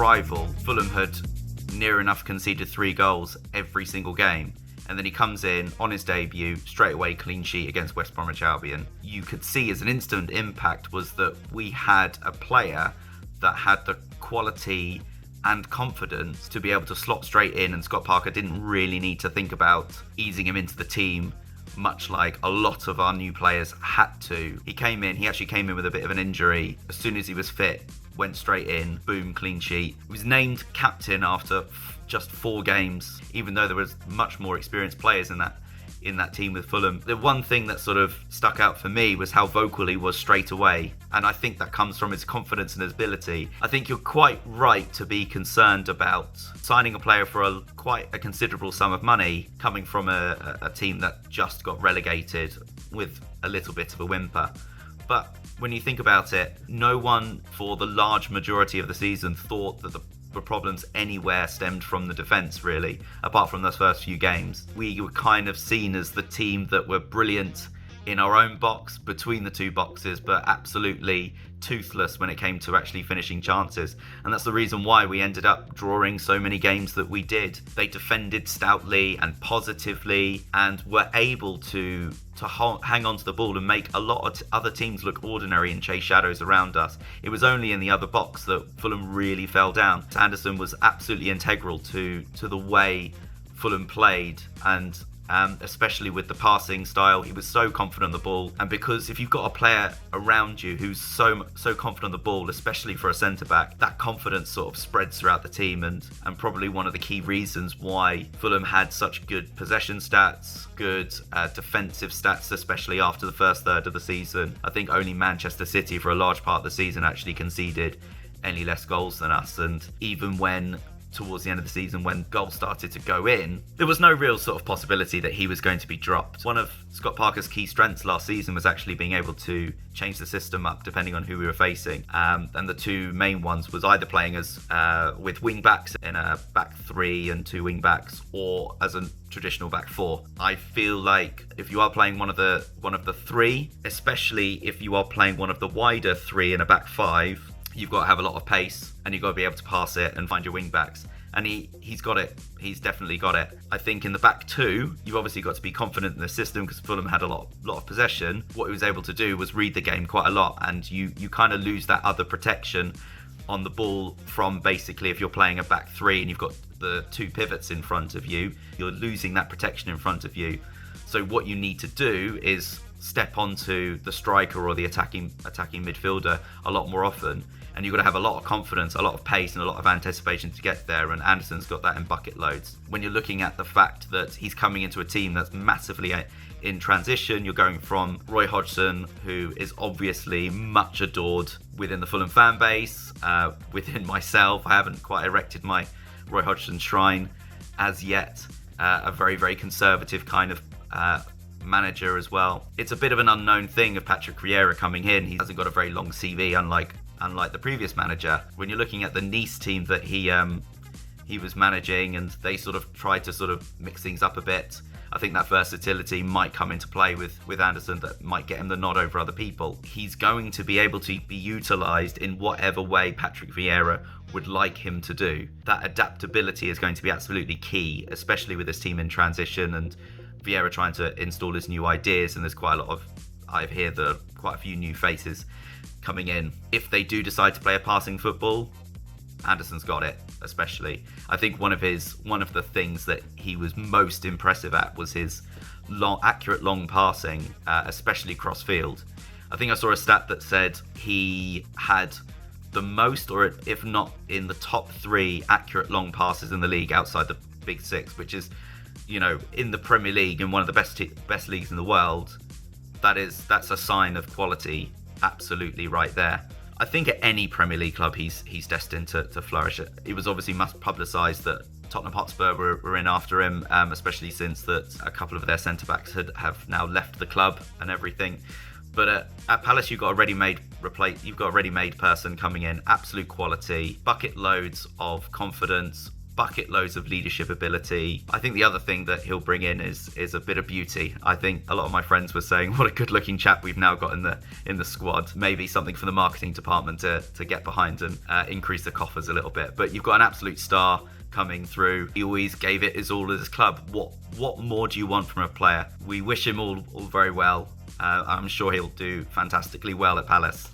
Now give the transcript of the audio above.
arrival, Fulham had near enough conceded 3 goals every single game. And then he comes in on his debut, straight away clean sheet against West Bromwich Albion. You could see as an instant impact was that we had a player that had the quality and confidence to be able to slot straight in, and Scott Parker didn't really need to think about easing him into the team, much like a lot of our new players had to. He actually came in with a bit of an injury. As soon as he was fit, went straight in, boom, clean sheet. He was named captain after just 4 games, even though there was much more experienced players in that team with Fulham. The one thing that sort of stuck out for me was how vocal he was straight away, and I think that comes from his confidence and his ability. I think you're quite right to be concerned about signing a player for quite a considerable sum of money, coming from a team that just got relegated with a little bit of a whimper. But when you think about it, no one for the large majority of the season thought that the problems anywhere stemmed from the defence, really, apart from those first few games. We were kind of seen as the team that were brilliant in our own box, between the 2 boxes, but absolutely toothless when it came to actually finishing chances. And that's the reason why we ended up drawing so many games that we did. They defended stoutly and positively and were able to hang on to the ball and make a lot of other teams look ordinary and chase shadows around us. It was only in the other box that Fulham really fell down. Andersen was absolutely integral to the way Fulham played, and especially with the passing style. He was so confident on the ball, and because if you've got a player around you who's so confident on the ball, especially for a centre-back, that confidence sort of spreads throughout the team, and probably one of the key reasons why Fulham had such good possession stats, good defensive stats, especially after the first third of the season. I think only Manchester City for a large part of the season actually conceded any less goals than us, and even when towards the end of the season, when goals started to go in, there was no real sort of possibility that he was going to be dropped. One of Scott Parker's key strengths last season was actually being able to change the system up depending on who we were facing. And the 2 main ones was either playing as with wing backs in a back 3 and 2 wing backs, or as a traditional back 4. I feel like if you are playing one of the 3, especially if you are playing one of the wider 3 in a back 5, you've got to have a lot of pace, and you've got to be able to pass it and find your wing backs. And he's got it. He's definitely got it. I think in the back 2, you've obviously got to be confident in the system, because Fulham had a lot of possession. What he was able to do was read the game quite a lot, and you kind of lose that other protection on the ball from basically if you're playing a back 3 and you've got the 2 pivots in front of you, you're losing that protection in front of you. So what you need to do is step onto the striker or the attacking midfielder a lot more often. And you've got to have a lot of confidence, a lot of pace, and a lot of anticipation to get there. And Andersen's got that in bucket loads. When you're looking at the fact that he's coming into a team that's massively in transition, you're going from Roy Hodgson, who is obviously much adored within the Fulham fan base, within myself. I haven't quite erected my Roy Hodgson shrine as yet. A very, very conservative kind of manager as well. It's a bit of an unknown thing of Patrick Vieira coming in. He hasn't got a very long CV, unlike the previous manager. When you're looking at the Nice team that he was managing, and they sort of tried to sort of mix things up a bit, I think that versatility might come into play with Andersen, that might get him the nod over other people. He's going to be able to be utilised in whatever way Patrick Vieira would like him to do. That adaptability is going to be absolutely key, especially with this team in transition and Vieira trying to install his new ideas. And there's quite a lot of, I hear quite a few new faces coming in. If they do decide to play a passing football, Andersen's got it, especially. I think one of the things that he was most impressive at was his accurate long passing, especially cross field. I think I saw a stat that said he had the most, or if not in the top 3 accurate long passes in the league outside the Big 6, which is, in the Premier League, in one of the best leagues in the world. That's a sign of quality, absolutely right there. I think at any Premier League club he's destined to flourish. It was obviously much publicised that Tottenham Hotspur were in after him, especially since that a couple of their centre-backs have now left the club and everything. But at Palace, you've got a ready-made person coming in, absolute quality, bucket loads of confidence, bucket loads of leadership ability. I think the other thing that he'll bring in is a bit of beauty. I think a lot of my friends were saying what a good looking chap we've now got in the squad. Maybe something for the marketing department to get behind and increase the coffers a little bit. But you've got an absolute star coming through. He always gave it his all at his club. What more do you want from a player? We wish him all very well. I'm sure he'll do fantastically well at Palace.